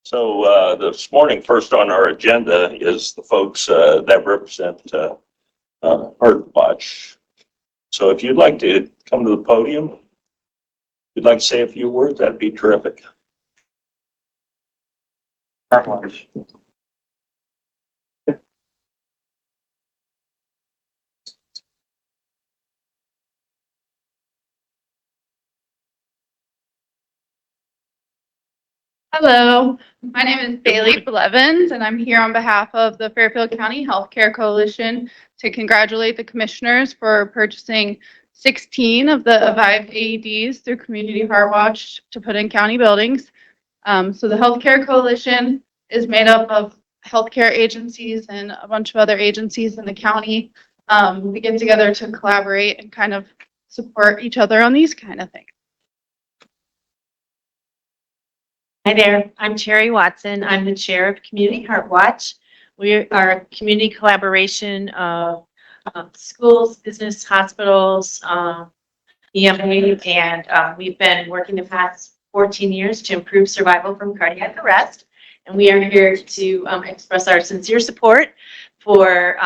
So this morning, first on our agenda is the folks that represent Heart Watch. So if you'd like to come to the podium, if you'd like to say a few words, that'd be terrific. Heart Watch. Hello, my name is Bailey Blevins, and I'm here on behalf of the Fairfield County Healthcare Coalition to congratulate the commissioners for purchasing 16 of the Avive AEDs through Community Heart Watch to put in county buildings. So the Healthcare Coalition is made up of healthcare agencies and a bunch of other agencies in the county. We get together to collaborate and kind of support each other on these kind of things. Hi there, I'm Terry Watson. I'm the chair of Community Heart Watch. We are a community collaboration of schools, business, hospitals, EMA, and we've been working the past 14 years to improve survival from cardiac arrest. And we are here to express our sincere support for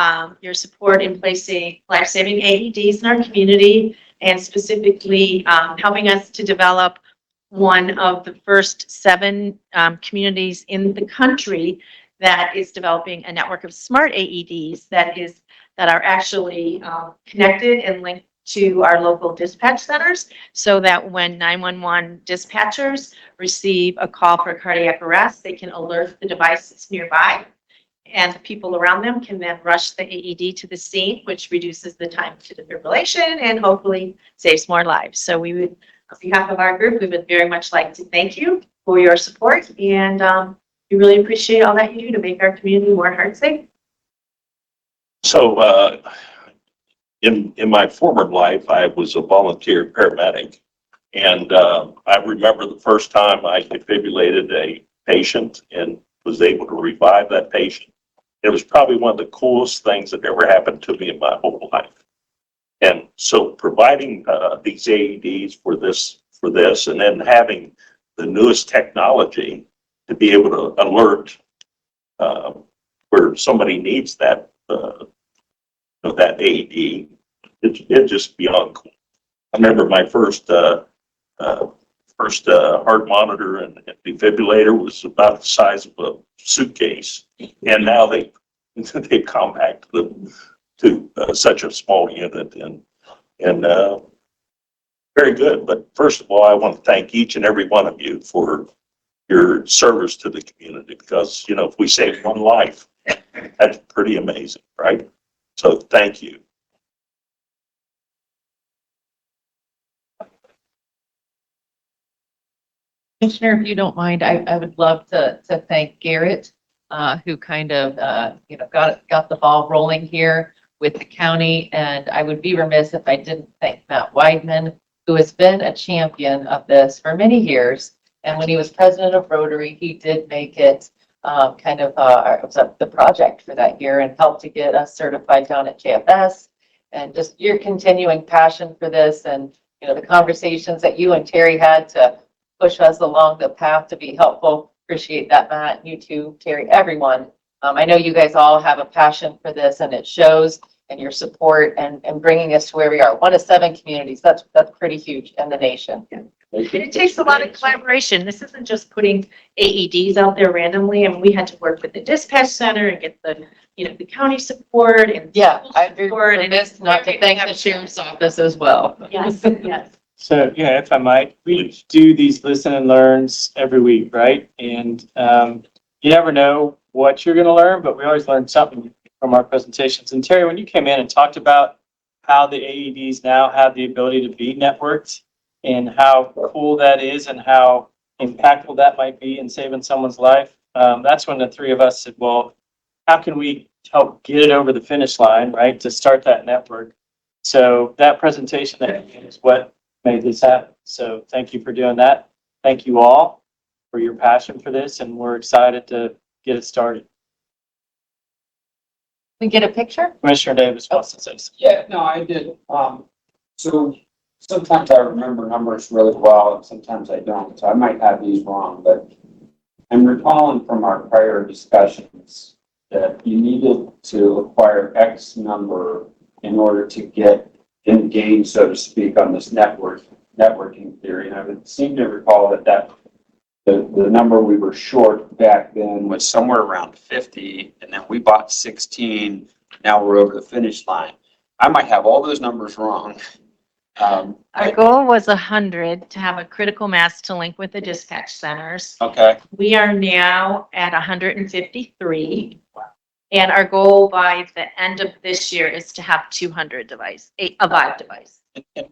your support in placing life-saving AEDs in our community, and specifically helping us to develop one of the first 7 communities in the country that is developing a network of smart AEDs that are actually connected and linked to our local dispatch centers, so that when 911 dispatchers receive a call for cardiac arrest, they can alert the device that's nearby, and the people around them can then rush the AED to the scene, which reduces the time to defibrillation and hopefully saves more lives. So we would, on behalf of our group, we would very much like to thank you for your support, and we really appreciate all that you do to make our community more heart safe. So in my former life, I was a volunteer paramedic, and I remember the first time I defibrillated a patient and was able to revive that patient. It was probably one of the coolest things that ever happened to me in my whole life. And so providing these AEDs for this, and then having the newest technology to be able to alert where somebody needs that that AED, it's just beyond cool. I remember my first heart monitor and defibrillator was about the size of a suitcase, and now they've compacted them to such a small unit, and very good. But first of all, I want to thank each and every one of you for your service to the community, because if we save one life, that's pretty amazing, right? So thank you. Commissioner, if you don't mind, I would love to thank Garrett, who kind of got the ball rolling here with the county, and I would be remiss if I didn't thank Matt Weidman, who has been a champion of this for many years. And when he was president of Rotary, he did make it the project for that year and helped to get us certified down at JFS. And just your continuing passion for this, and the conversations that you and Terry had to push us along the path to be helpful. Appreciate that, Matt. You too, Terry, everyone. I know you guys all have a passion for this, and it shows in your support and bringing us to where we are. 1 of 7 communities. That's pretty huge in the nation. Yeah. It takes a lot of collaboration. This isn't just putting AEDs out there randomly. I mean, we had to work with the dispatch center and get the the county support and I'd be remiss not to thank the sheriff's office as well. Yes, yes. So, if I might, we do these listen and learns every week, right? And you never know what you're going to learn, but we always learn something from our presentations. And Terry, when you came in and talked about how the AEDs now have the ability to be networked and how cool that is and how impactful that might be in saving someone's life, that's when the 3 of us said, well, how can we help get it over the finish line, right, to start that network? So that presentation is what made this happen. So thank you for doing that. Thank you all for your passion for this, and we're excited to get it started. We get a picture? Commissioner Davis wants to say something. Yeah, no, I did. So sometimes I remember numbers really well, and sometimes I don't. So I might have these wrong, but I'm recalling from our prior discussions that you needed to acquire X number in order to get engaged, so to speak, on this networking theory. And I would seem to recall that the number we were short back then was somewhere around 50, and then we bought 16. Now we're over the finish line. I might have all those numbers wrong. Our goal was 100 to have a critical mass to link with the dispatch centers. Okay. We are now at 153. And our goal by the end of this year is to have 200 a Vive device. And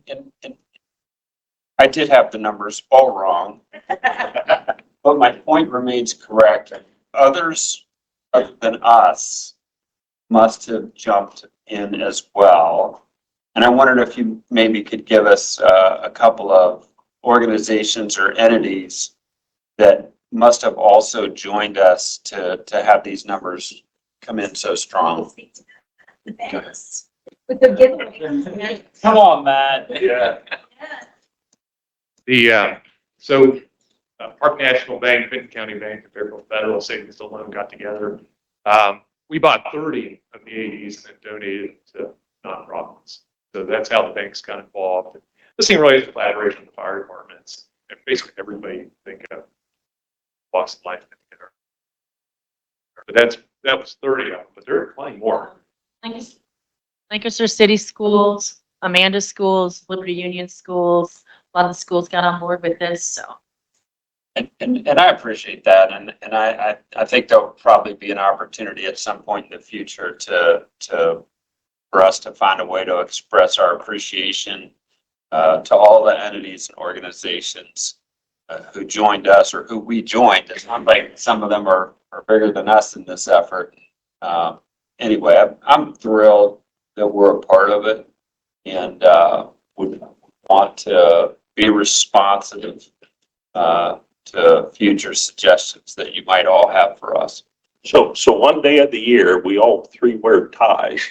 I did have the numbers all wrong, but my point remains correct. Others other than us must have jumped in as well. And I wondered if you maybe could give us a couple of organizations or entities that must have also joined us to have these numbers come in so strong. The banks. With the giveaway. Come on, Matt. Yeah. So Park National Bank, Benton County Bank, and Fairfield Federal Savings and Loan got together. We bought 30 of the 80s and then donated to nonprofits. So that's how the bank's got involved. This thing really is a collaboration with the fire departments and basically everybody think of lost life together. But that was 30 of them, but there are plenty more. Lancaster City Schools, Amanda Schools, Liberty Union Schools. A lot of the schools got on board with this, so. And I appreciate that. And I think there'll probably be an opportunity at some point in the future for us to find a way to express our appreciation to all the entities and organizations who joined us or who we joined. It's not like some of them are bigger than us in this effort. Anyway, I'm thrilled that we're a part of it and would want to be responsive to future suggestions that you might all have for us. So one day of the year, we all three wear ties.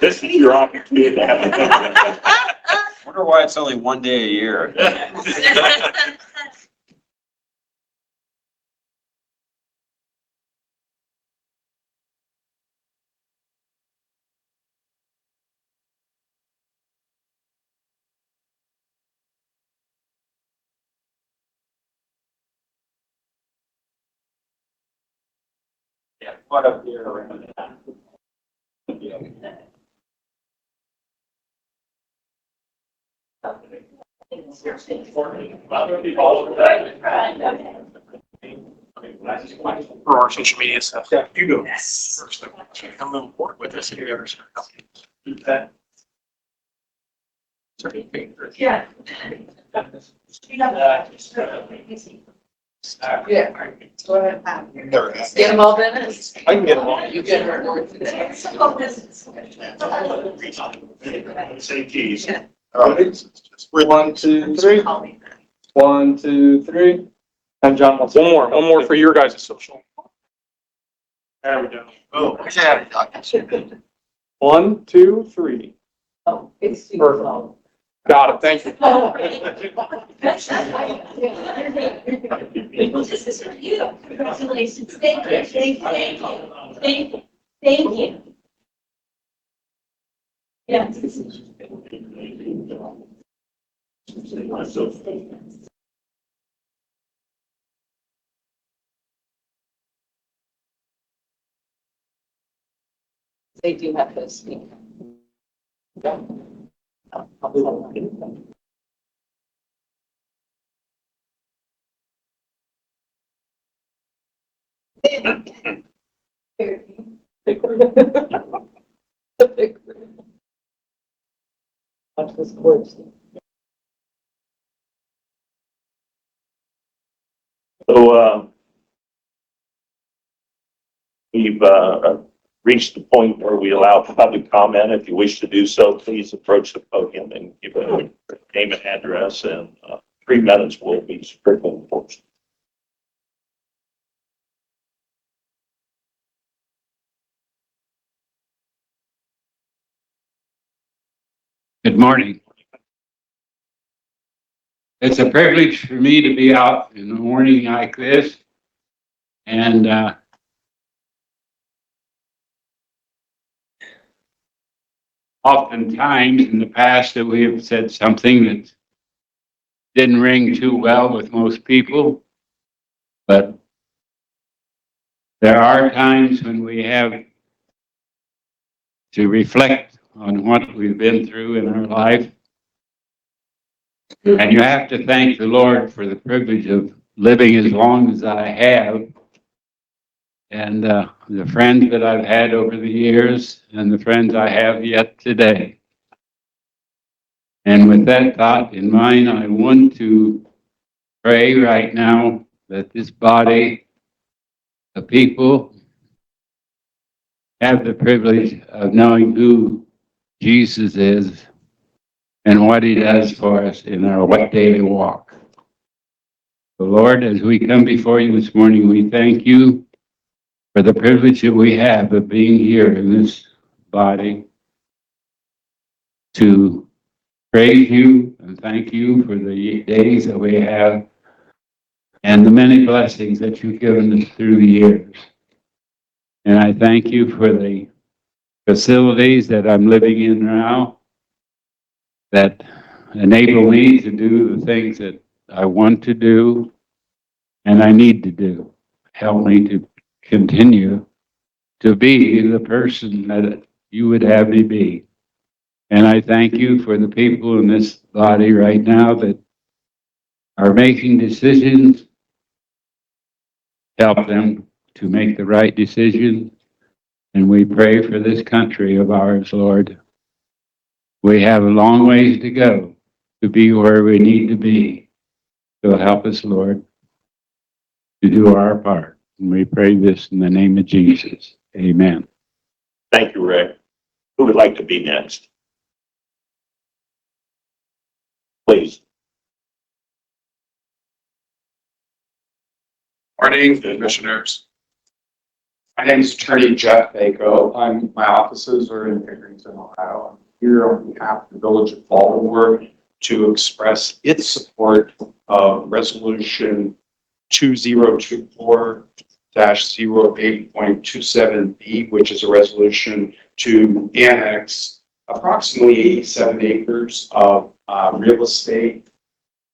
This is your opportunity to have a Wonder why it's only one day a year. Yeah, what up here around that? For our social media stuff. Yeah, you go. Yes. First, come on board with us if you ever. Yeah. Yeah. Go ahead. Get them all finished. I can get them all. You get her. Same keys. One, two, three. 1, 2, 3. And John wants One more for your guys' social. There we go. Oh, yeah. 1, 2, 3. Oh, it's too Perfect. slow. Got it. Thank you. This is for you. Congratulations. Thank you. Thank you. Thank you. Thank you. Yes. They do have to speak. Watch this corpse. So we've reached the point where we allow public comment. If you wish to do so, please approach the podium and give a name and address, and 3 minutes will be strictly enforced. Good morning. It's a privilege for me to be out in the morning like this. And oftentimes in the past that we have said something that didn't ring too well with most people. But there are times when we have to reflect on what we've been through in our life. And you have to thank the Lord for the privilege of living as long as I have. And the friends that I've had over the years and the friends I have yet today. And with that thought in mind, I want to pray right now that this body of people have the privilege of knowing who Jesus is and what he does for us in our daily walk. So Lord, as we come before you this morning, we thank you for the privilege that we have of being here in this body to praise you and thank you for the days that we have and the many blessings that you've given us through the years. And I thank you for the facilities that I'm living in now that enable me to do the things that I want to do and I need to do. Help me to continue to be the person that you would have me be. And I thank you for the people in this body right now that are making decisions. Help them to make the right decisions. And we pray for this country of ours, Lord. We have a long ways to go to be where we need to be. So help us, Lord, to do our part. And we pray this in the name of Jesus. Amen. Thank you, Ray. Who would like to be next? Please. Morning, Commissioners. My name is Attorney Jeff Bako. My offices are in Pickerington, Ohio. I'm here on behalf of the Village of Baltimore to express its support of Resolution 2024-08.27B, which is a resolution to annex approximately 87 acres of real estate,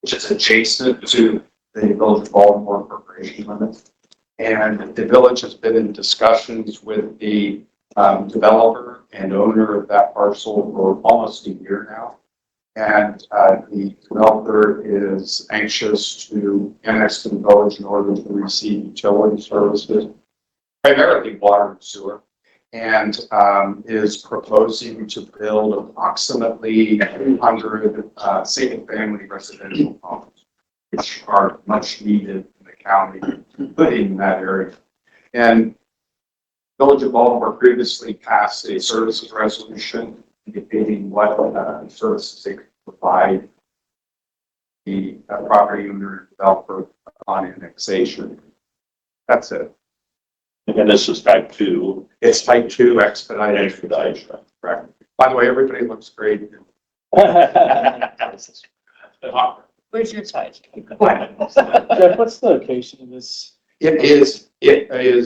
which is adjacent to the Village of Baltimore Corporation limits. And the village has been in discussions with the developer and owner of that parcel for almost a year now. And the developer is anxious to annex the village in order to receive utility services, primarily water and sewer, and is proposing to build approximately 200 single-family residential homes, which are much needed in the county, including in that area. And Village of Baltimore previously passed a services resolution indicating what services they could provide the property owner and developer on annexation. That's it. And this is type 2. It's type 2 expedited. Expedited. Correct. By the way, everybody looks great. Where's your side? Jeff, what's the location of this? It is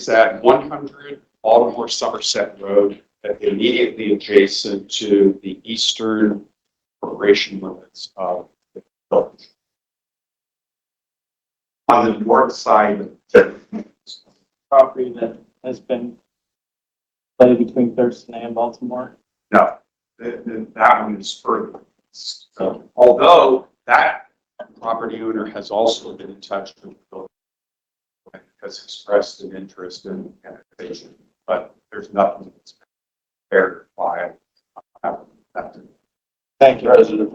at 100 Baltimore Somerset Road, immediately adjacent to the eastern corporation limits of the village. On the north side of the Property that has been played between Thurston and Baltimore. no, that one is further. So, although that property owner has also been in touch with the village and has expressed an interest in annexation, but there's nothing that's verified. Thank you. President,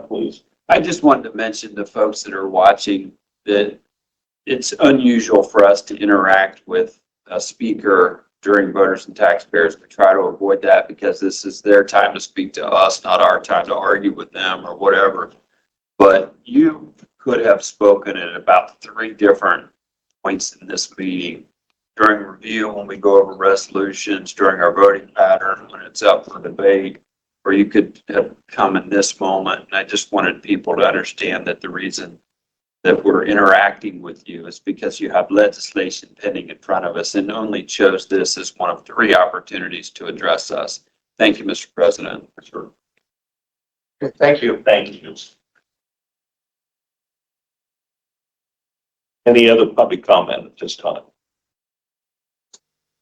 please. I just wanted to mention to folks that are watching that it's unusual for us to interact with a speaker during voters and taxpayers. We try to avoid that because this is their time to speak to us, not our time to argue with them or whatever. But you could have spoken at about 3 different points in this meeting. During review, when we go over resolutions, during our voting pattern, when it's up for debate, or you could have come in this moment. And I just wanted people to understand that the reason that we're interacting with you is because you have legislation pending in front of us and only chose this as one of 3 opportunities to address us. Thank you, Mr. President. Sure. Thank you. Thank you. Any other public comment at this time?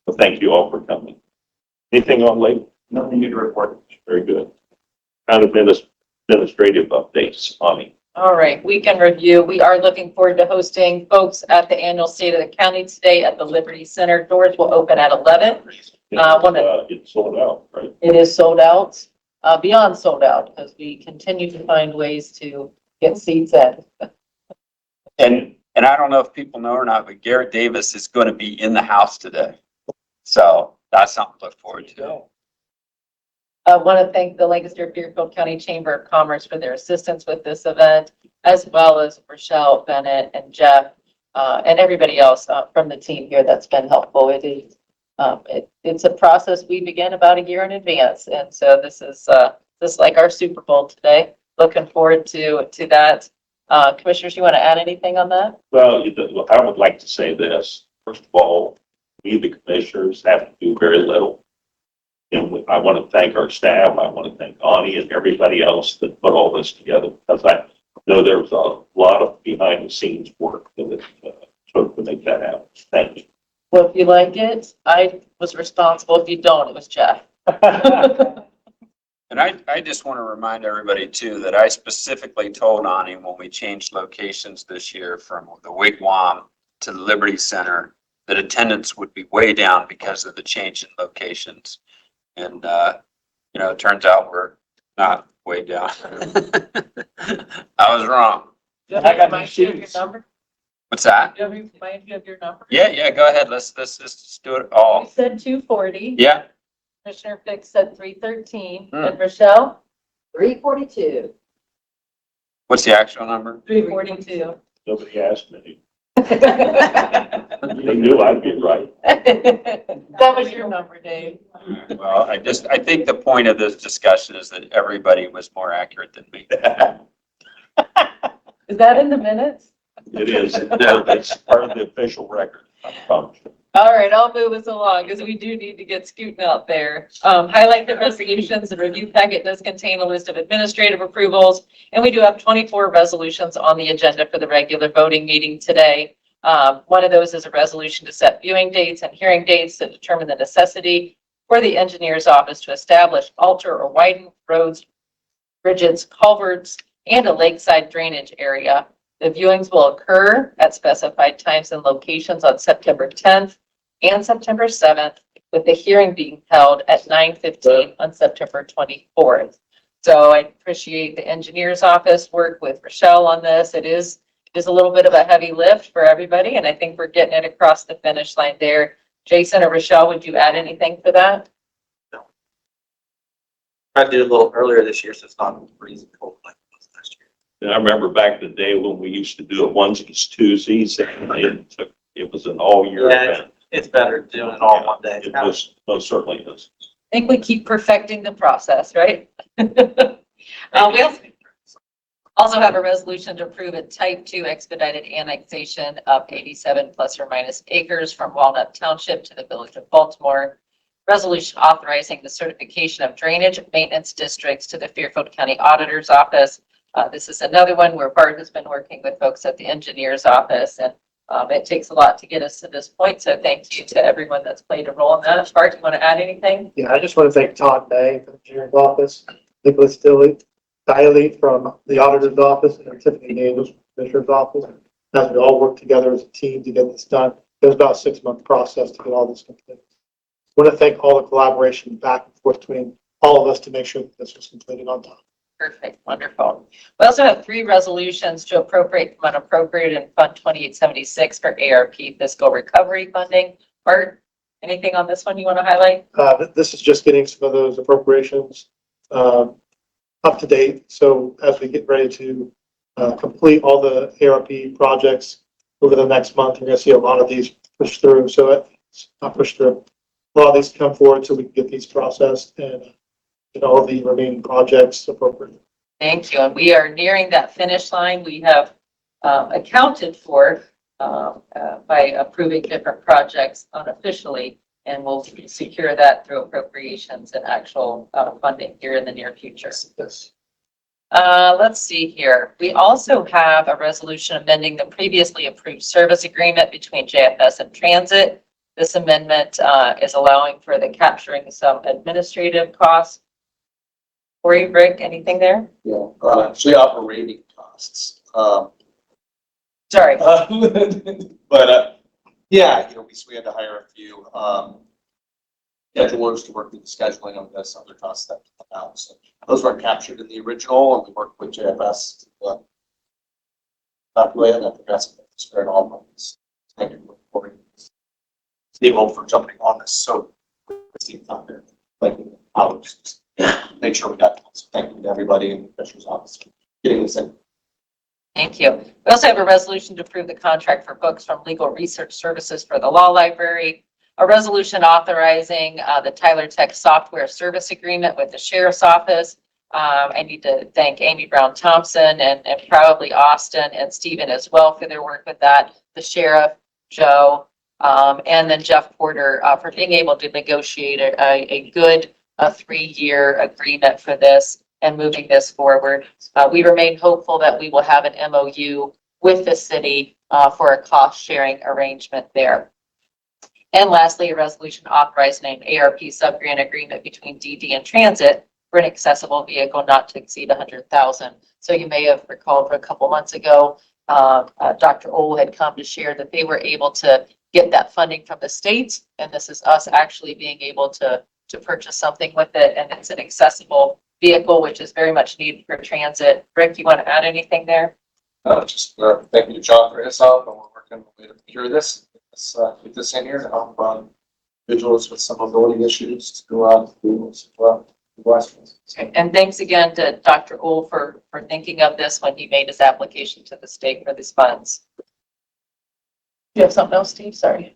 Well, thank you all for coming. Anything on late? Nothing new to report. Very good. Kind of administrative updates, Ani. All right, weekend review. We are looking forward to hosting folks at the annual State of the County today at the Liberty Center. Doors will open at 11. It's sold out, right? It is sold out, beyond sold out, because we continue to find ways to get seats in. And I don't know if people know or not, but Garrett Davis is going to be in the house today. So that's something to look forward to. I want to thank the Lancaster Fairfield County Chamber of Commerce for their assistance with this event, as well as Rochelle, Bennett, and Jeff, and everybody else from the team here that's been helpful. It is, it's a process we began about a year in advance, and so this is like our Super Bowl today. Looking forward to that. Commissioners, you want to add anything on that? Well, I would like to say this. First of all, we, the commissioners, have to do very little. And I want to thank our staff. I want to thank Ani and everybody else that put all this together, because I know there was a lot of behind the scenes work that took to make that happen. Thank you. Well, if you like it, I was responsible. If you don't, it was Jeff. And I just want to remind everybody too, that I specifically told Ani when we changed locations this year from the Wigwam to the Liberty Center, that attendance would be way down because of the change in locations. And, it turns out we're not way down. I was wrong. I got my shoes. What's that? Do you remind you of your number? Yeah, go ahead. Let's do it all. You said 240. Yeah. Commissioner Fix said 313. Hmm. And Rochelle? 342. What's the actual number? 342. Nobody asked me. They knew I'd be right. That was your number, Dave. Well, I think the point of this discussion is that everybody was more accurate than me. Is that in the minutes? It is. It's part of the official record. I promise you. All right, I'll move us along because we do need to get Scootin' out there. Highlight the resolutions. The review packet does contain a list of administrative approvals, and we do have 24 resolutions on the agenda for the regular voting meeting today. One of those is a resolution to set viewing dates and hearing dates to determine the necessity for the engineer's office to establish, alter, or widen roads, bridges, culverts, and a lakeside drainage area. The viewings will occur at specified times and locations on September 10th and September 7th, with the hearing being held at 9:15 on September 24th. So I appreciate the engineer's office work with Rochelle on this. It is a little bit of a heavy lift for everybody, and I think we're getting it across the finish line there. Jason or Rochelle, would you add anything for that? Tried to do it a little earlier this year, so it's not freezing cold like it was last year. And I remember back in the day when we used to do it onesies, twosies, and it was an all-year Yeah, event. It's better doing it all one day. It was, most certainly is. I think we keep perfecting the process, right? We also have a resolution to approve a type 2 expedited annexation of 87 plus or minus acres from Walnut Township to the Village of Baltimore. Resolution authorizing the certification of drainage maintenance districts to the Fairfield County Auditor's Office. This is another one where Bart has been working with folks at the engineer's office, and it takes a lot to get us to this point. So thank you to everyone that's played a role in that. Bart, you want to add anything? Yeah, I just want to thank Todd May from the engineer's office, Nicholas Diley from the auditor's office, and Tiffany Daniels from the commissioner's office. As we all work together as a team to get this done. It was about a 6-month process to get all this completed. I want to thank all the collaboration back and forth between all of us to make sure that this was completed on time. Perfect, wonderful. We also have 3 resolutions to appropriate from unappropriated in Fund 2876 for ARP fiscal recovery funding. Bart, anything on this one you want to highlight? This is just getting some of those appropriations up to date. So as we get ready to complete all the ARP projects over the next month, you're going to see a lot of these push through. So it's not push through. A lot of these come forward so we can get these processed and and all the remaining projects appropriately. Thank you. And we are nearing that finish line. We have accounted for by approving different projects unofficially, and we'll secure that through appropriations and actual funding here in the near future. Yes. Let's see here. We also have a resolution amending the previously approved service agreement between JFS and Transit. This amendment is allowing for the capturing some administrative costs. Corey, Rick, anything there? Yeah, actually operating costs. Sorry. But, yeah, we had to hire a few, schedulers to work through the scheduling of this, other costs that come out. So those weren't captured in the original, and we worked with JFS to calculate and progressive spread all funds. Thank you for Steve for jumping on this. So Steve not there, like hours. Make sure we got it. So thank you to everybody in the Commissioner's office for getting this in. Thank you. We also have a resolution to approve the contract for books from Legal Research Services for the Law Library, a resolution authorizing the Tyler Tech Software Service Agreement with the Sheriff's Office. I need to thank Amy Brown Thompson and probably Austin and Stephen as well for their work with that, the Sheriff, Joe, and then Jeff Porter for being able to negotiate a good 3-year agreement for this and moving this forward. We remain hopeful that we will have an MOU with the city for a cost-sharing arrangement there. And lastly, a resolution authorizing an ARP sub-grant agreement between DD and Transit for an accessible vehicle not to exceed $100,000. So you may have recalled for a couple months ago, Dr. Ohl had come to share that they were able to get that funding from the states, and this is us actually being able to purchase something with it, and it's an accessible vehicle, which is very much needed for transit. Rick, you want to add anything there? Just thank you to John for his help, and we're working on a way to procure this. Let's get this in here to help individuals with some mobility issues to go out as well. And thanks again to Dr. Ohl for thinking of this when he made his application to the state for these funds. Do you have something else, Steve? Sorry.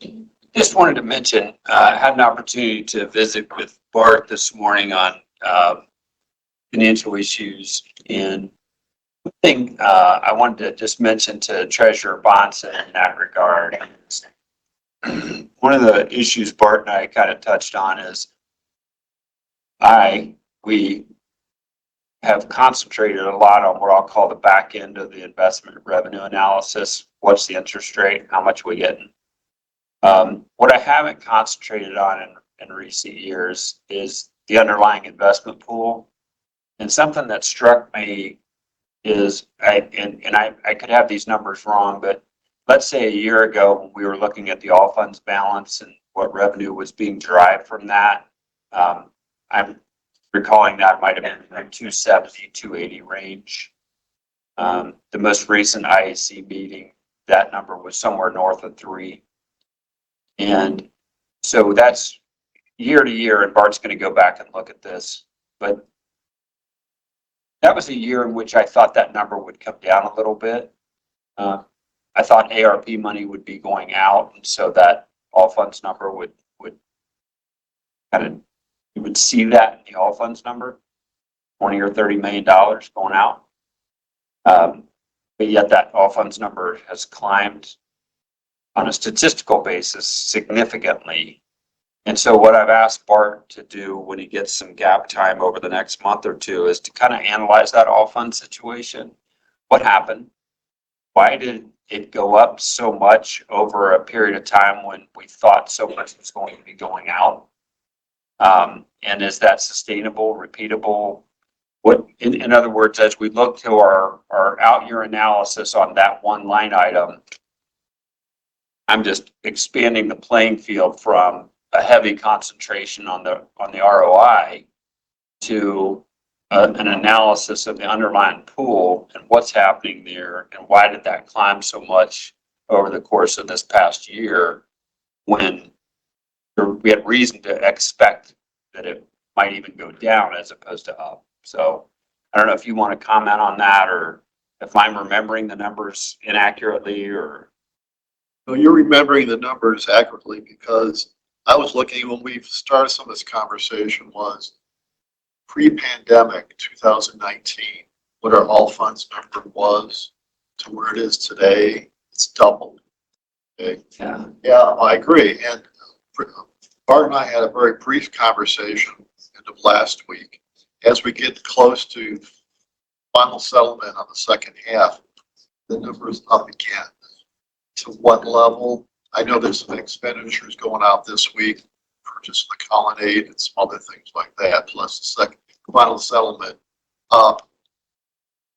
Just wanted to mention, I had an opportunity to visit with Bart this morning on financial issues, and one thing I wanted to just mention to Treasurer Bonson in that regard. One of the issues Bart and I kind of touched on is we have concentrated a lot on what I'll call the back end of the investment revenue analysis. What's the interest rate? How much are we getting? What I haven't concentrated on in recent years is the underlying investment pool. And something that struck me is, I could have these numbers wrong, but let's say a year ago when we were looking at the all funds balance and what revenue was being derived from that, I'm recalling that might have been in 270, 280 range. The most recent IAC meeting, that number was somewhere north of 3. And so that's year to year, and Bart's going to go back and look at this. But that was a year in which I thought that number would come down a little bit. I thought ARP money would be going out, and so that all funds number would kind of, you would see that in the all funds number, $20 or $30 million going out. But yet that all funds number has climbed on a statistical basis significantly. And so what I've asked Bart to do when he gets some gap time over the next month or two is to kind of analyze that all fund situation. What happened? Why did it go up so much over a period of time when we thought so much was going to be going out? And is that sustainable, repeatable? What, in other words, as we look to our out year analysis on that one line item, I'm just expanding the playing field from a heavy concentration on the ROI to an analysis of the underlying pool and what's happening there and why did that climb so much over the course of this past year when we had reason to expect that it might even go down as opposed to up. So I don't know if you want to comment on that or if I'm remembering the numbers inaccurately or. No, you're remembering the numbers accurately because I was looking when we started some of this conversation was pre-pandemic 2019, what our all funds number was to where it is today, it's doubled. Okay. Yeah, I agree. And Bart and I had a very brief conversation end of last week. As we get close to final settlement on the second half, the number is up again. To what level? I know there's some expenditures going out this week, purchase the colonnade and some other things like that, plus the second final settlement.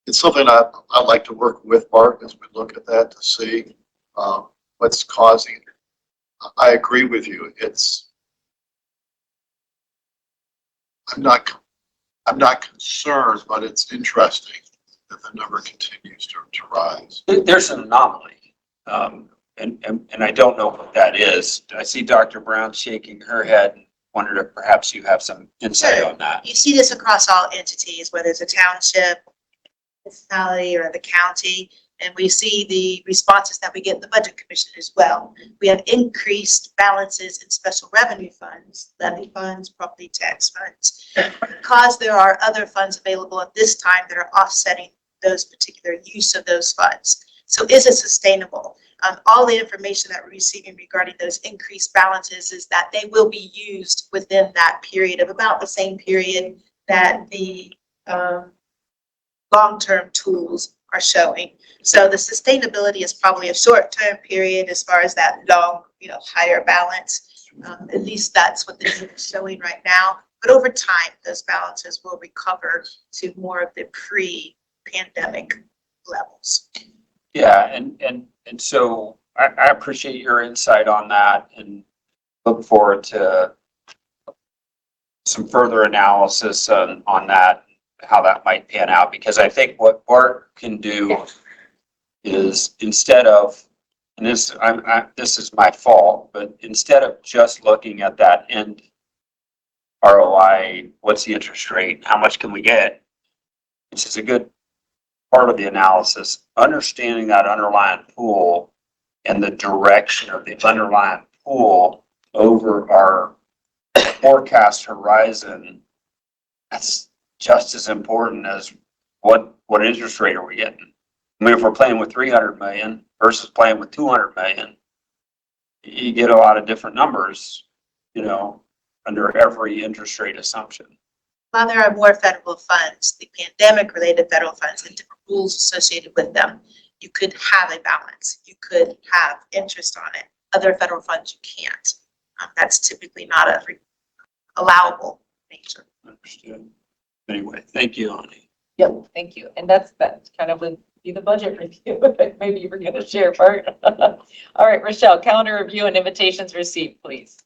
It's something I'd like to work with Bart as we look at that to see what's causing it. I agree with you. I'm not concerned, but it's interesting that the number continues to rise. There's an anomaly, and I don't know what that is. I see Dr. Brown shaking her head. Wondered if perhaps you have some insight on that. You see this across all entities, whether it's a township, municipality, or the county. And we see the responses that we get in the Budget Commission as well. We have increased balances in special revenue funds, levy funds, property tax funds, because there are other funds available at this time that are offsetting those particular use of those funds. So is it sustainable? All the information that we're receiving regarding those increased balances is that they will be used within that period of about the same period that the long-term tools are showing. So the sustainability is probably a short-term period as far as that long, higher balance. At least that's what the data is showing right now. But over time, those balances will recover to more of the pre-pandemic levels. Yeah, and so I appreciate your insight on that and look forward to some further analysis on that, how that might pan out, because I think what Bart can do is instead of, and this is my fault, but instead of just looking at that end ROI, what's the interest rate, how much can we get, which is a good part of the analysis, understanding that underlying pool and the direction of the underlying pool over our forecast horizon, that's just as important as what interest rate are we getting. I mean, if we're playing with 300 million versus playing with 200 million, you get a lot of different numbers, under every interest rate assumption. While there are more federal funds, the pandemic-related federal funds and different rules associated with them, you could have a balance. You could have interest on it. Other federal funds, you can't. That's typically not a allowable nature. Understood. Anyway, thank you, Ani. Yep, thank you. And that kind of would be the budget review that maybe you were going to share, Bart. All right, Rochelle, calendar review and invitations received, please.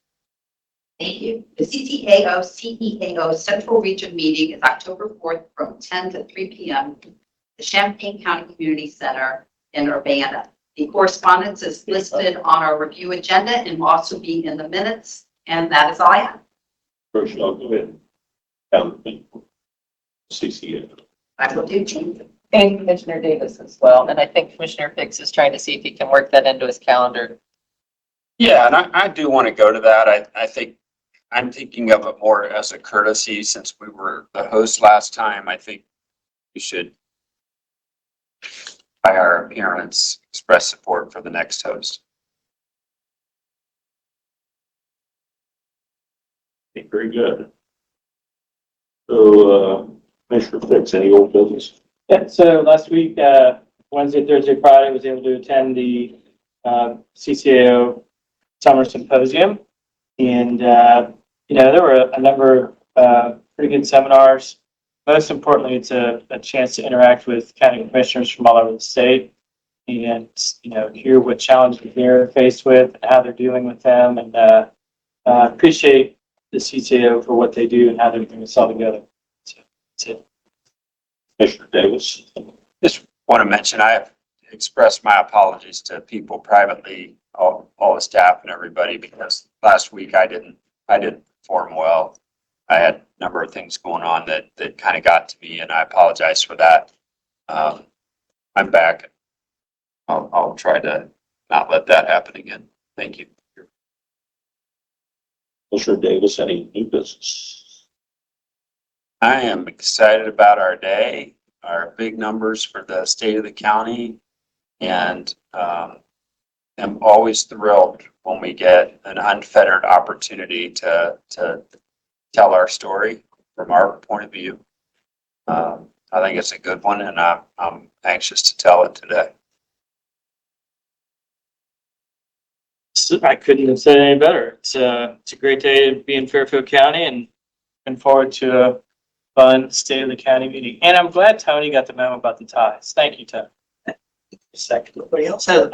Thank you. The CEAO Central Region meeting is October 4th from 10 to 3 p.m. at the Champaign County Community Center in Urbana. The correspondence is listed on our review agenda and will also be in the minutes. And that is all I have. First, I'll go ahead. CCA. I will do change. And Commissioner Davis as well. And I think Commissioner Fix is trying to see if he can work that into his calendar. Yeah, and I do want to go to that. I think I'm thinking of it more as a courtesy since we were the host last time. I think we should, by our appearance, express support for the next host. Okay, very good. So, Commissioner Fix, any old business? Yeah, so last week, Wednesday, Thursday, Friday, was able to attend the CCAO Summer Symposium. And, there were a number of pretty good seminars. Most importantly, it's a chance to interact with county commissioners from all over the state and, hear what challenges they're faced with and how they're dealing with them. And appreciate the CCAO for what they do and how they're bringing us all together. So that's it. Commissioner Davis. Just want to mention, I have expressed my apologies to people privately, all the staff and everybody, because last week I didn't perform well. I had a number of things going on that kind of got to me, and I apologize for that. I'm back. I'll try to not let that happen again. Thank you. Commissioner Davis, any new business? I am excited about our day, our big numbers for the state of the county, and am always thrilled when we get an unfettered opportunity to tell our story from our point of view. I think it's a good one, and I'm anxious to tell it today. I couldn't have said it any better. It's a great day to be in Fairfield County and looking forward to a fun State of the County meeting. And I'm glad Tony got the memo about the ties. Thank you, Tony. Second. Everybody else has,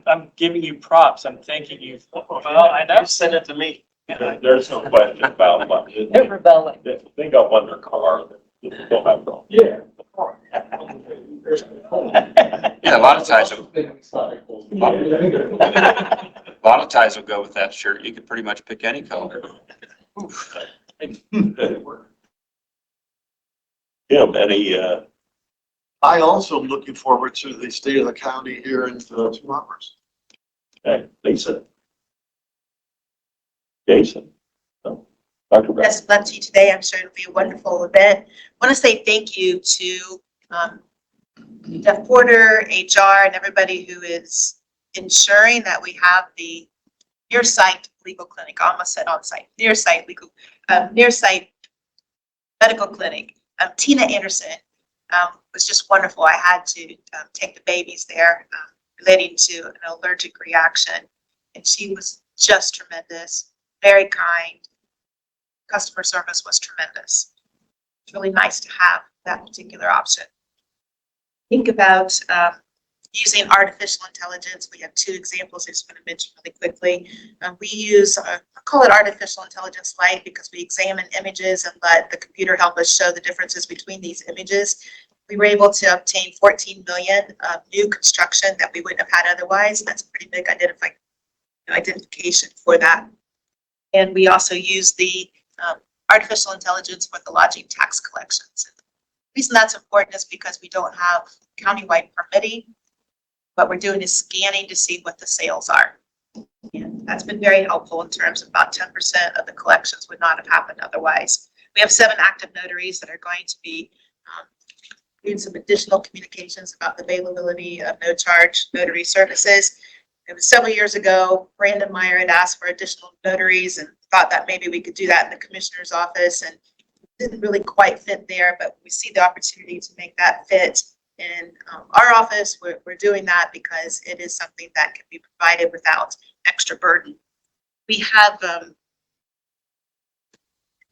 I'm giving you props. I'm thanking you. Well, I know. Send it to me. There's no question about what. They're rebelling. They got one in their car. They'll have them. Yeah. Yeah, a lot of ties will go with that shirt. You could pretty much pick any color. Jim, any, I also am looking forward to the state of the county here in 2 hours. okay, Lisa? Jason? No? Dr. Brown? Best of luck to you today. I'm sure it'll be a wonderful event. I want to say thank you to Jeff Porter, HR, and everybody who is ensuring that we have the near-site legal clinic. I almost said on-site, near-site medical clinic. Tina Anderson was just wonderful. I had to take the babies there relating to an allergic reaction, and she was just tremendous, very kind. Customer service was tremendous. It's really nice to have that particular option. Think about using artificial intelligence. We have 2 examples I just want to mention really quickly. We use, I call it artificial intelligence light because we examine images and let the computer help us show the differences between these images. We were able to obtain 14 million new construction that we wouldn't have had otherwise. That's a pretty big identification for that. And we also use the artificial intelligence for the lodging tax collections. The reason that's important is because we don't have countywide permitting. What we're doing is scanning to see what the sales are. And that's been very helpful in terms of about 10% of the collections would not have happened otherwise. We have 7 active notaries that are going to be doing some additional communications about the availability of no charge notary services. It was several years ago, Brandon Meyer had asked for additional notaries and thought that maybe we could do that in the commissioner's office, and didn't really quite fit there, but we see the opportunity to make that fit in our office. We're doing that because it is something that can be provided without extra burden. We have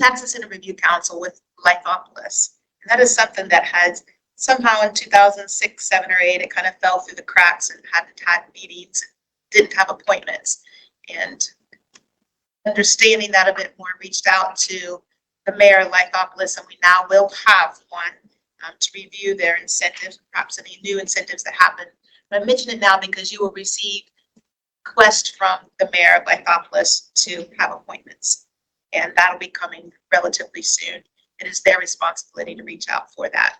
Tax and Review Council with Lithopolis, and that is something that has somehow in 2006, 7, or 8, it kind of fell through the cracks and hadn't had meetings, didn't have appointments. And understanding that a bit more, reached out to the mayor of Lithopolis, and we now will have one to review their incentives, perhaps any new incentives that happen. But I mention it now because you will receive requests from the mayor of Lithopolis to have appointments, and that'll be coming relatively soon. It is their responsibility to reach out for that.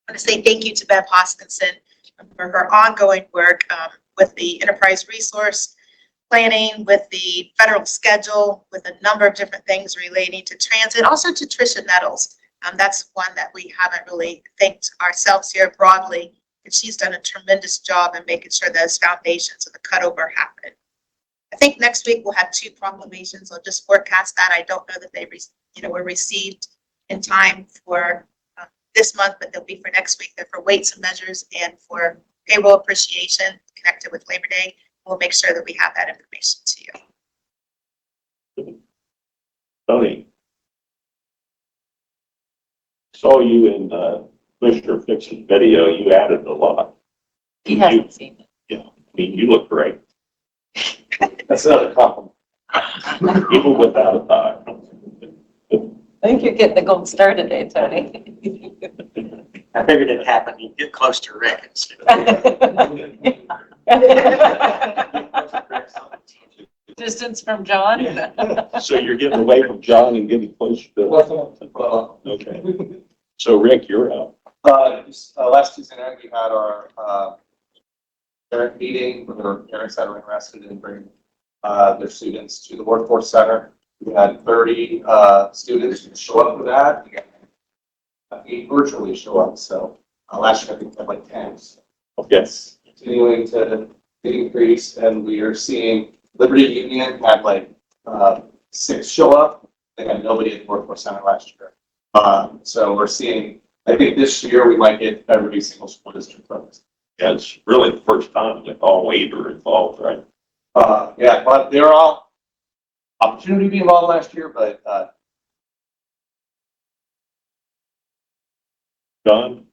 I want to say thank you to Bev Hoskinson for her ongoing work with the enterprise resource planning, with the federal schedule, with a number of different things relating to transit, also to Tricia Nettles. That's one that we haven't really thanked ourselves here broadly, and she's done a tremendous job in making sure those foundations of the cutover happen. I think next week we'll have 2 proclamations. I'll just forecast that. I don't know that they were received in time for this month, but they'll be for next week. They're for weights and measures and for payroll appreciation connected with Labor Day. We'll make sure that we have that information to you. Tony? Saw you in Commissioner Fix's video. You added a lot. He hasn't seen it. Yeah, I mean, you look great. That's not a compliment. Even without a tie. I think you're getting the gold star today, Tony. I figured it happened. You get close to Rick. Distance from John. So you're getting away from John and getting closer to. Okay. So Rick, you're up. Last Tuesday night, we had our parent meeting where parents that were interested in bringing their students to the workforce center. We had 30 students show up for that. We got 8 virtually show up. So last year I think we had like 10. Yes. Continuing to increase, and we are seeing Liberty Union had like 6 show up. They had nobody at the workforce center last year. So we're seeing, I think this year we might get every single school district focused. Yeah, it's really the first time that all 8 are involved, right? Yeah, but they're all opportunity to be involved last year, but Don?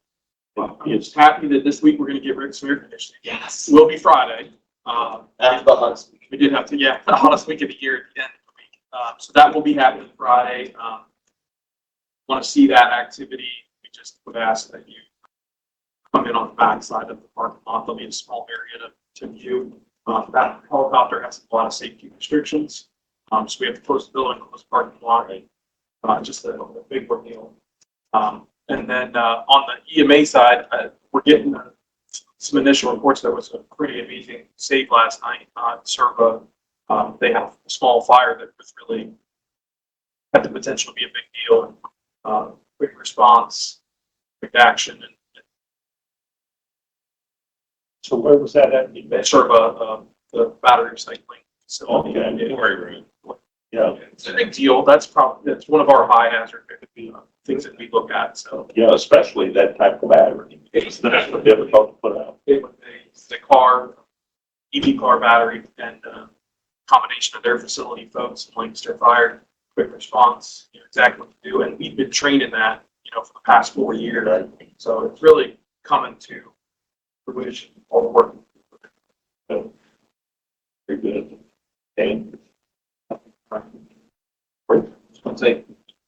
I'm just happy that this week we're gonna get Rick's air conditioning. Yes. Will be Friday. after the hottest week. We did have to, yeah, the hottest week of the year at the end of the week. So that will be happening Friday. Want to see that activity. We just would ask that you come in on the back side of the parking lot. There'll be a small area to view. That helicopter has a lot of safety restrictions. So we have to close the building, close the parking lot, just a big ordeal. And then on the EMA side, we're getting some initial reports. There was a pretty amazing save last night on Serva. They have a small fire that was really had the potential to be a big deal. Quick response, quick action, and So where was that at? Serva, the battery recycling. So Okay. Yeah, it's a big deal. That's one of our high hazard things that we look at. So yeah, especially that type of battery. It's difficult to put out. the car, EV car battery, and combination of their facility folks in Lancaster Fire, quick response, exactly what to do. And we've been trained in that, for the past 4 years. So it's really coming to fruition, all the work. Very good. And Just want to say a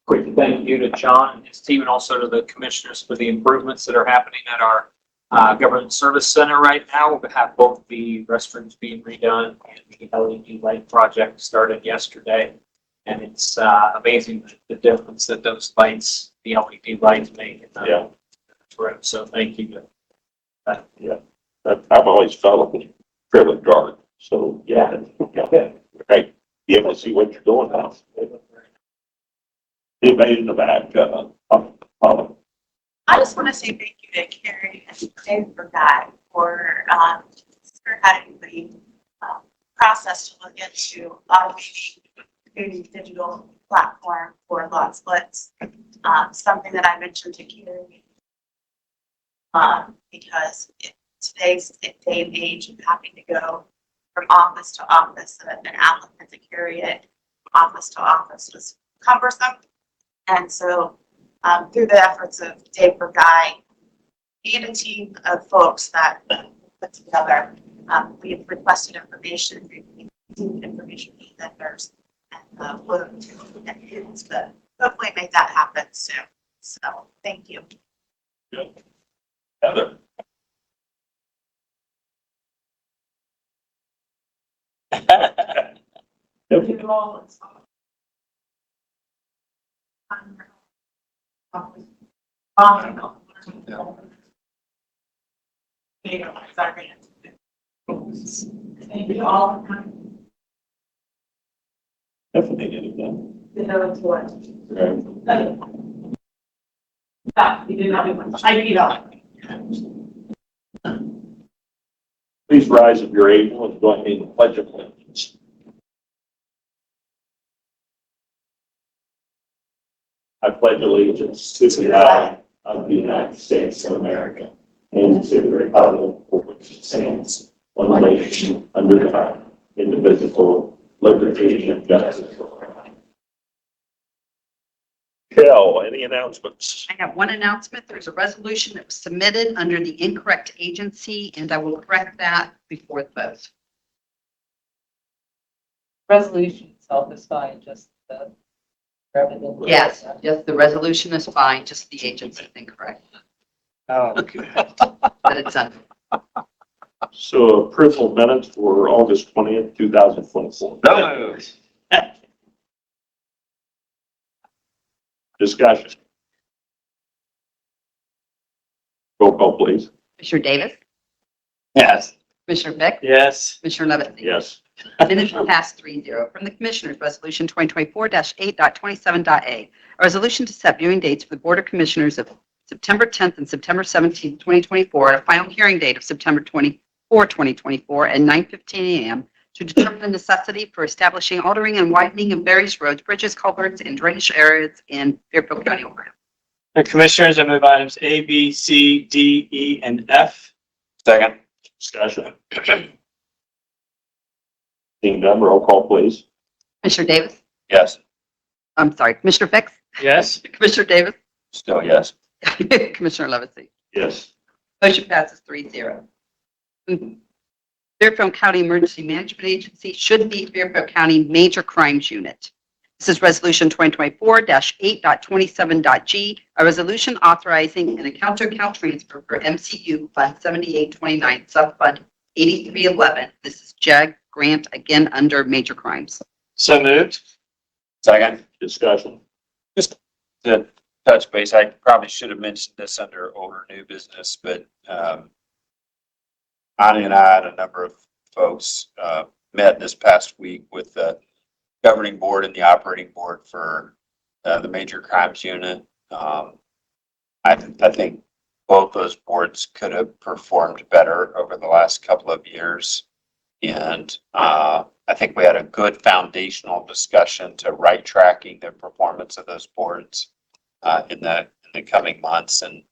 quick thank you to John and his team, and also to the commissioners for the improvements that are happening at our government service center right now. We have both the restrooms being redone and the LED light project started yesterday. And it's amazing the difference that those lights, the LED lights make in the room. So thank you. I've always felt it was fairly dark. So, yeah. Right. Be able to see what you're doing now. Anybody in the back, I just want to say thank you to Carrie and Dave for that, for spearheading the process to look into automating a digital platform for lot splits. Something that I mentioned to Carrie, because in today's day and age of having to go from office to office, an applicant to carry it office to office was cumbersome. And so through the efforts of Dave Burguy and a team of folks that put together, we've requested information, information from vendors, and look to enhance, but hopefully make that happen soon. So thank you. Good. Heather. Thank you all. Definitely anything. You know, it's what? Right. You did not do much. I beat up. Please rise if you're able and join me in the pledge of allegiance. I pledge allegiance to the flag of the United States of America and to the republic for which it stands, one nation under God, indivisible, liberty and justice for all. Kel, any announcements? I have one announcement. There's a resolution that was submitted under the incorrect agency, and I will correct that before the vote. Resolution itself is fine, just the revenue. Yes, just the resolution is fine, just the agency is incorrect. Oh, good. But it's under. So approval of minutes for August 20th, 2024. No moves. Discussion. Roll call, please. Commissioner Davis, Yes. Commissioner Fix? Yes. Commissioner Levesey? Yes. Minutes passed 3-0. From the Commissioners, Resolution 2024-8.27.a. A resolution to set viewing dates for the Board of Commissioners of September 10th and September 17th, 2024, and a final hearing date of September 24, 2024, at 9:15 a.m. to determine the necessity for establishing, altering, and widening of various roads, bridges, culverts, and drainage areas in Fairfield County, Ohio. The Commissioners, I move items A, B, C, D, E, and F. Second. Discussion. Seeing none, roll call, please. Commissioner Davis? Yes. I'm sorry, Commissioner Fix? Yes. Commissioner Davis? Still yes. Commissioner Levesey? Yes. Motion passes 3-0. Fairfield County Emergency Management Agency should be Fairfield County Major Crimes Unit. This is Resolution 2024-8.27.g, a resolution authorizing an account-to-account transfer for MCU Fund 7829, Subfund 8311. This is JAG grant, again under Major Crimes. So moved. Second. Discussion. Just to touch base, I probably should have mentioned this under older new business, but Ani and I and a number of folks met this past week with the governing board and the operating board for the Major Crimes Unit. I think both those boards could have performed better over the last couple of years. And I think we had a good foundational discussion to right tracking the performance of those boards in the coming months, and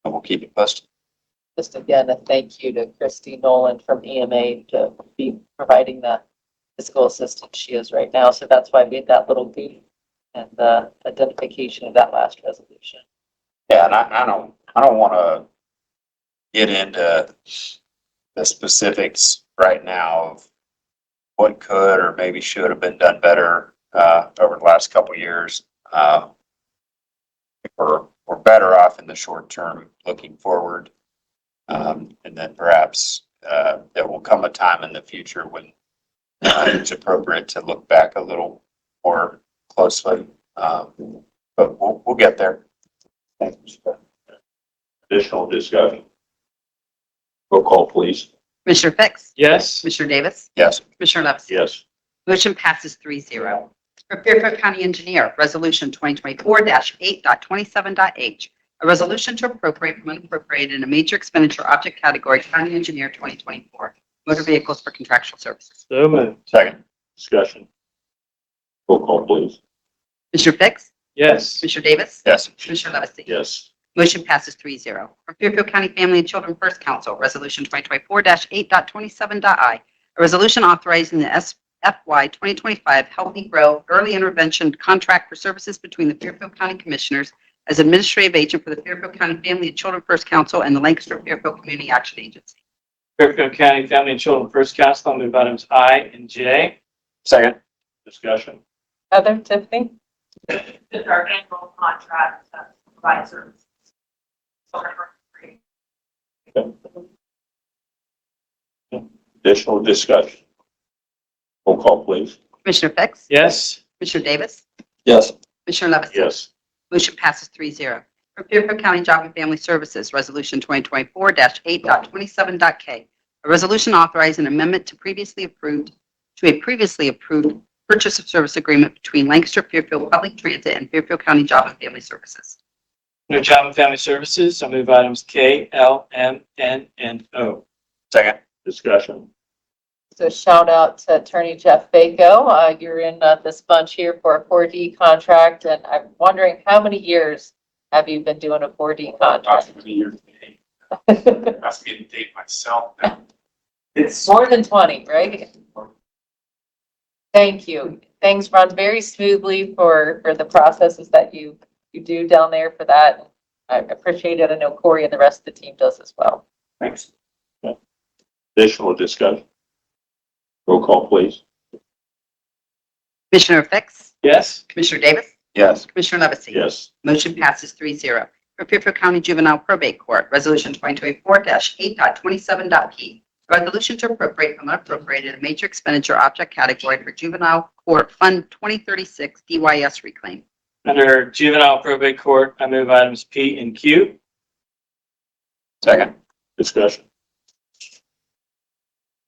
we'll keep it posted. Just again, a thank you to Christy Nolan from EMA to be providing the fiscal assistance she is right now. So that's why I made that little beat and the identification of that last resolution. Yeah, and I don't want to get into the specifics right now of what could or maybe should have been done better over the last couple of years. We're better off in the short term looking forward. And then perhaps there will come a time in the future when it's appropriate to look back a little more closely. But we'll get there. Thanks. Additional discussion. Roll call, please. Commissioner Fix? Yes. Commissioner Davis? Yes. Commissioner Levesey? Yes. Motion passes 3-0. For Fairfield County Engineer, Resolution 2024-8.27.h, a resolution to appropriate from unappropriated in a major expenditure object category, County Engineer 2024, motor vehicles for contractual services. So moved. Second. Discussion. Roll call, please. Commissioner Fix? Yes. Commissioner Davis? Yes. Commissioner Levesey? Yes. Motion passes 3-0. For Fairfield County Family and Children First Council, Resolution 2024-8.27.i, a resolution authorizing the FY 2025 Healthy Grow Early Intervention Contract for services between the Fairfield County Commissioners as administrative agent for the Fairfield County Family and Children First Council and the Lancaster Fairfield Community Action Agency. Fairfield County Family and Children First Council, I'll move items I and J. Second. Discussion. Heather, Tiffany? It's our annual contract to provide services. Additional discussion. Roll call, please. Commissioner Fix? Yes. Commissioner Davis? Yes. Commissioner Levesey? Yes. Motion passes 3-0. For Fairfield County Job and Family Services, Resolution 2024-8.27.k, a resolution authorizing amendment to a previously approved purchase of service agreement between Lancaster Fairfield Public Transit and Fairfield County Job and Family Services. No Job and Family Services, I'll move items K, L, M, N, and O. Second. Discussion. So shout out to Attorney Jeff Bako. You're in this bunch here for a 4D contract, and I'm wondering how many years have you been doing a 4D contract? Ask me to date myself. It's more than 20, right? Thank you. Things run very smoothly for the processes that you do down there for that. I appreciate it. I know Corey and the rest of the team does as well. Thanks. Additional discussion. Roll call, please. Commissioner Fix? Yes. Commissioner Davis? Yes. Commissioner Levesey? Yes. Motion passes 3-0. For Fairfield County Juvenile Probate Court, Resolution 2024-8.27.p, a resolution to appropriate from unappropriated a major expenditure object category for Juvenile Court Fund 2036 DYS reclaim. Under Juvenile Probate Court, I move items P and Q. Second. Discussion.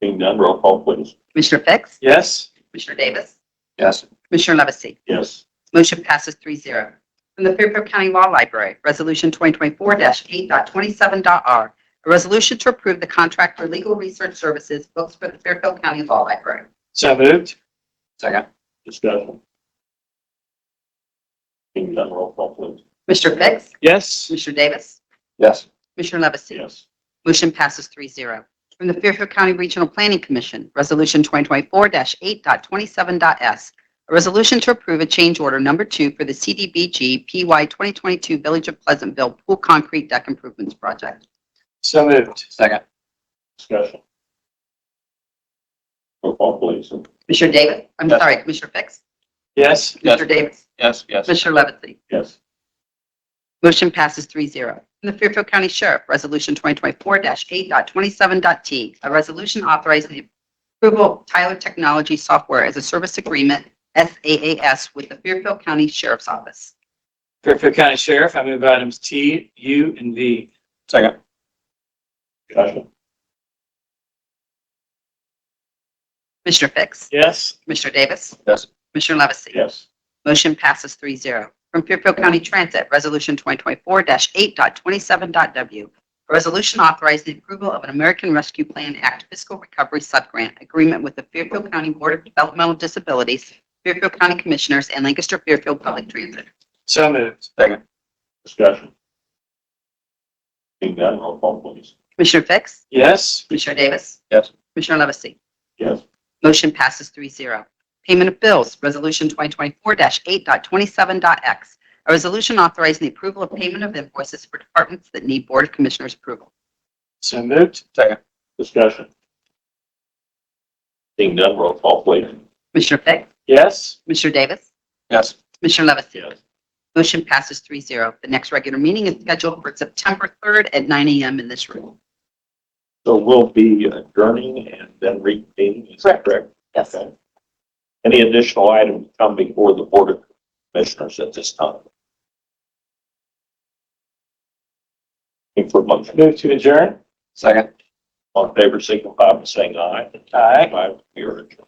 Seeing none, roll call please. Commissioner Fix? Yes? Commissioner Davis? Yes. Commissioner Levesey? Yes. Motion passes 3-0. From the Fairfield County Law Library, Resolution 2024-8.27.r, a resolution to approve the contract for legal research services books for the Fairfield County Law Library. So moved. Second. Discussion. Seeing none, roll call please. Commissioner Fix? Yes? Commissioner Davis? Yes. Commissioner Levesey? Yes. Motion passes 3-0. From the Fairfield County Regional Planning Commission, Resolution 2024-8.27.s, a resolution to approve a change order number 2 for the CDBG PY 2022 Village of Pleasantville Pool Concrete Deck Improvements Project. So moved. Second. Discussion. Roll call please. Commissioner Davis? I'm Yes. sorry, Commissioner Fix? Yes? Commissioner Davis? Yes. Yes. Commissioner Levesey? Yes. Motion passes 3-0. From the Fairfield County Sheriff, Resolution 2024-8.27.t, a resolution authorizing the approval of Tyler Technology Software as a service agreement, SAAS, with the Fairfield County Sheriff's Office. Fairfield County Sheriff, I move items T, U, and V. Second. Discussion. Commissioner Fix? Yes? Commissioner Davis? Yes. Commissioner Levesey? Yes. Motion passes 3-0. From Fairfield County Transit, Resolution 2024-8.27.w, a resolution authorizing the approval of an American Rescue Plan Act fiscal recovery subgrant agreement with the Fairfield County Board of Developmental Disabilities, Fairfield County Commissioners, and Lancaster Fairfield Public Transit. So moved. Second. Discussion. Seeing none, roll call please. Commissioner Fix? Yes? Commissioner Davis? Yes. Commissioner Levesey? Yes. Motion passes 3-0. Payment of bills, Resolution 2024-8.27.x, a resolution authorizing the approval of payment of invoices for departments that need Board of Commissioners approval. So moved. Second. Discussion. Seeing none, roll call please. Commissioner Fix? Yes? Commissioner Davis? Yes. Commissioner Levesey? Yes. Motion passes 3-0. The next regular meeting is scheduled for September 3rd at 9 a.m. in this room. So we'll be adjourning and then reconvening, is that correct? Yes. Okay. Any additional items come before the Board of Commissioners at this time? Looking for a motion. Move to adjourn. Second. All in favor, signify by saying aye. Aye. Aye. We are adjourned.